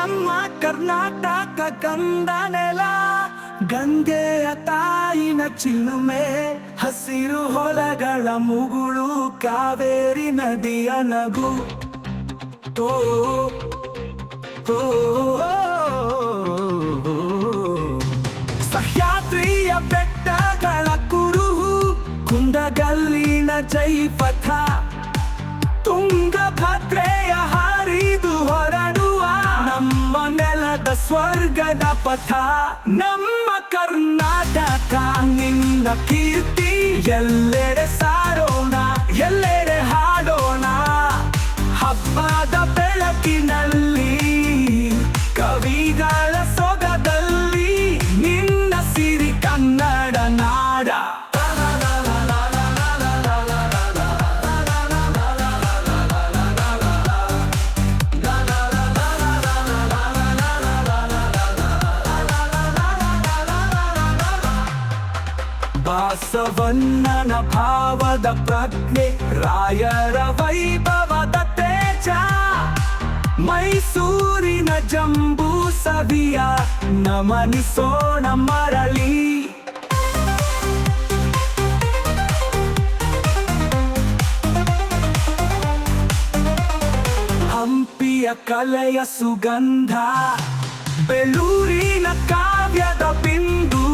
ನಮ್ಮ ಕರ್ನಾಟಕ ಗಂಧ ನೆಲ, ಗಂಗೆಯ ತಾಯಿನ ಚಿಲುಮೆ, ಹಸಿರು ಹೊಲಗಳ ಮುಗುಳು, ಕಾವೇರಿ ನದಿಯ ನಗು. ಓ ಓ, ಸಹ್ಯಾದ್ರಿಯ ಬೆಟ್ಟಗಳ ಕುರುಹು, ಕುಂದಗಲ್ಲಿನ ಜೈಪಥ, ತುಂಗಭದ್ರೆಯ ಹರಿದು ಹೊರಡುವ ನಮ್ಮ ನೆಲದ ಸ್ವರ್ಗದ ಪಥ. ನಮ್ಮ ಕರ್ನಾಟಕ ನಿನ್ನ ಕೀರ್ತಿ ಎಲ್ಲೆಡೆ ಸಾರೋಣ, ಎಲ್ಲೆಡೆ ಹಾಡೋಣ. ಹಬ್ಬದ ಬೆಳಕಿನಲ್ಲಿ, ಕವಿಗಳ ಸೊಗದಲ್ಲಿ, ನಿನ್ನ ಸಿರಿ ಕನ್ನಡ ನಾಡ. ಬಸವಣ್ಣನ ಭಾವದ ಪ್ರಜ್ಞೆ, ರಾಯರ ವೈಭವದ ತೇಜ, ಮೈಸೂರಿನ ಜಂಬೂ ಸವಿಯ ನಮನಿಸೋಣ ಮರಳಿ. ಹಂಪಿಯ ಕಲೆಯ ಸುಗಂಧ, ಬೆಳ್ಳೂರಿನ ಕಾವ್ಯದ ಬಿಂದು,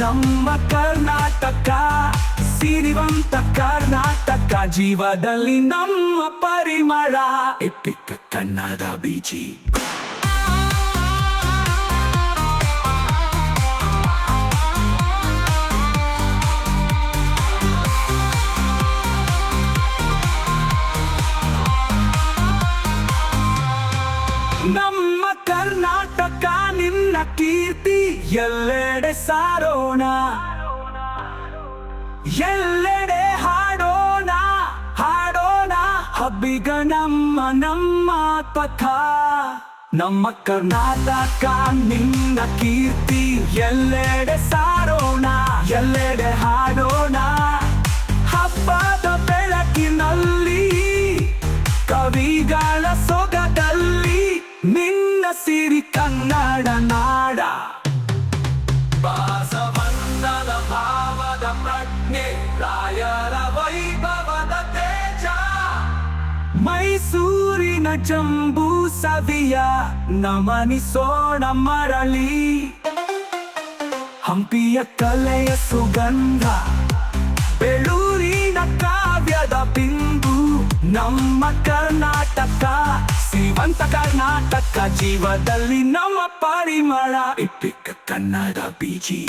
ನಮ್ಮ ಕರ್ನಾಟಕ ಸಿರಿವಂತ ಕರ್ನಾಟಕ, ಜೀವದಲ್ಲಿ ನಮ್ಮ ಪರಿಮಳ. ಎಪಿಕ್ ಕನ್ನಡ ಬೀಜಿ. ನಮ್ಮ ಕರ್ನಾಟಕ ನಿನ್ನ ಕೀರ್ತಿ ಎಲ್ಲೆಡೆ ಸಾರೋಣ, ಎಲ್ಲೆಡೆ ಹಾಡೋಣ, ಹಾಡೋಣ. ಹಬ್ಬಿಗ ನಮ್ಮ ಪಥ. ನಮ್ಮ ಕರ್ನಾಟಕ ನಿನ್ನ ಕೀರ್ತಿ ಎಲ್ಲೆಡೆ ಸಾರೋಣ, ಎಲ್ಲೆಡೆ ಹಾಡೋಣ. ಹಬ್ಬದ ಬೆಳಕಿನಲ್ಲಿ, ಕವಿಗಳ ಸೊಗದಲ್ಲಿ, ನಿನ್ನ ಸಿರಿ ಕನ್ನಡ ನಾಡ. ಬಸವಣ್ಣನ ಭಾವದ ಪ್ರಜ್ಞೆ, ರಾಯರ ವೈಭವದ ತೇಜ, ಮೈಸೂರಿನ ಜಂಬೂ ಸವಿಯ ನಮನಿಸೋಣ ಮರಳಿ. ಹಂಪಿಯ ಕಲೆಯ ಸುಗಂಧ, ಬೆಳ್ಳೂರಿನ ಕಾವ್ಯದ ಬಿಂದು, ನಮ್ಮ ಕರ್ನಾಟಕ ಸಿರಿವಂತ ಕರ್ನಾಟಕ, ಜೀವದಲ್ಲಿ ನಮ್ಮ ಪರಿಮಳ. ಎಪಿಕ್ ಕನ್ನಡ ಬೀಜಿ.